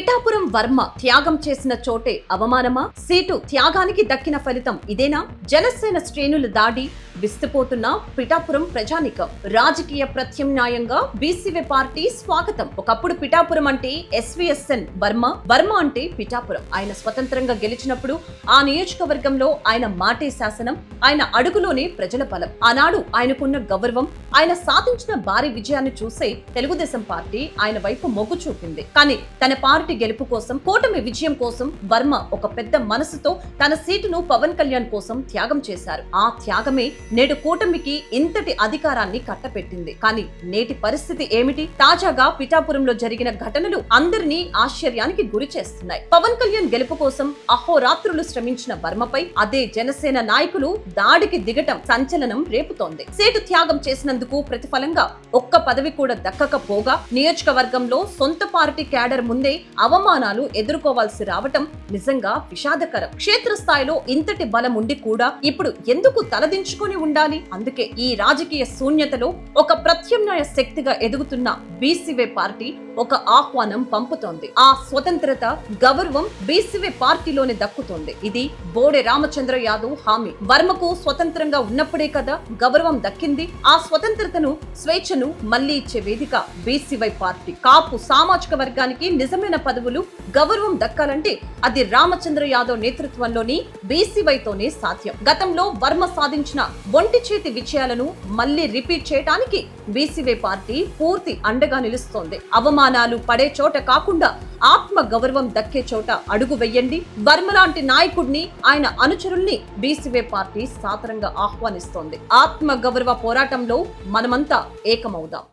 పిఠాపురం వర్మ త్యాగం చేసిన చోటే అవమానమా? సీటు త్యాగానికి దక్కిన ఫలితం ఇదేనా? జనసేన శ్రేణుల దాడి విస్తుపోతున్న పిఠాపురం ప్రజానికం. రాజకీయ ప్రత్యామ్నాయంగా బీసీవై పార్టీ స్వాగతం. ఒకప్పుడు పిఠాపురం అంటే ఎస్వీఎస్ఎన్ వర్మ, వర్మ అంటే పిఠాపురం. ఆయన స్వతంత్రంగా గెలిచినప్పుడు ఆ నియోజకవర్గంలో ఆయన మాటే శాసనం, ఆయన అడుగులోనే ప్రజల బలం. ఆనాడు ఆయనకున్న గౌరవం, ఆయన సాధించిన భారీ విజయాన్ని చూసే తెలుగుదేశం పార్టీ ఆయన వైపు మొగ్గు చూపింది. కానీ తన పార్టీ గెలుపు కోసం, కూటమి విజయం కోసం వర్మ ఒక పెద్ద మనసుతో తన సీటును పవన్ కళ్యాణ్ కోసం త్యాగం చేశారు. ఆ త్యాగమే నేడు కూటమికి ఇంతటి అధికారాన్ని కట్టపెట్టింది. కానీ నేటి పరిస్థితి ఏమిటి? తాజాగా పిఠాపురంలో జరిగిన ఘటనలు అందరినీ ఆశ్చర్యానికి గురి చేస్తున్నాయి. పవన్ కళ్యాణ్ గెలుపు కోసం అహోరాత్రులు శ్రమించిన వర్మపై అదే జనసేన నాయకులు దాడికి దిగటం సంచలనం రేపుతోంది. సీటు త్యాగం చేసినందుకు ప్రతిఫలంగా ఒక్క పదవి కూడా దక్కకపోగా నియోజకవర్గంలో సొంత పార్టీ క్యాడర్ ముందే అవమానాలు ఎదుర్కోవాల్సి రావటం నిజంగా విషాదకరం. క్షేత్రస్థాయిలో ఇంతటి బలం ఉండి కూడా ఇప్పుడు ఎందుకు తలదించుకొని ఉండాలి? అందుకే ఈ రాజకీయ శూన్యతలో ఒక ప్రత్యామ్నాయ శక్తిగా ఎదుగుతున్న బీసీవై పార్టీ ఒక ఆహ్వానం పంపుతోంది. ఆ స్వతంత్రత, గౌరవం బీసీవై పార్టీలోనే దక్కుతోంది. ఇది బోడే రామచంద్ర యాదవ్ హామీ. వర్మకు స్వతంత్రంగా ఉన్నప్పుడే కదా గౌరవం దక్కింది. ఆ స్వతంత్రతను, స్వేచ్ఛను మళ్లీ ఇచ్చే వేదిక బీసీవై పార్టీ. కాపు సామాజిక వర్గానికి నిజమైన పదవులు, గౌరవం దక్కాలంటే అది రామచంద్ర యాదవ్ నేతృత్వంలోని బీసీవైతోనే సాధ్యం. గతంలో వర్మ సాధించిన ఒంటి చేతి విజయాలను మళ్లీ రిపీట్ చేయడానికి బీసీవై పార్టీ పూర్తి అండగా నిలుస్తోంది. అవమానాలు పడే చోట కాకుండా ఆత్మ గౌరవం దక్కే చోట అడుగు వెయ్యండి. వర్మ లాంటి నాయకుడిని, ఆయన అనుచరుల్ని బీసీవై పార్టీ సాదరంగా ఆహ్వానిస్తోంది. ఆత్మ గౌరవ పోరాటంలో మనమంతా ఏకమవుదాం.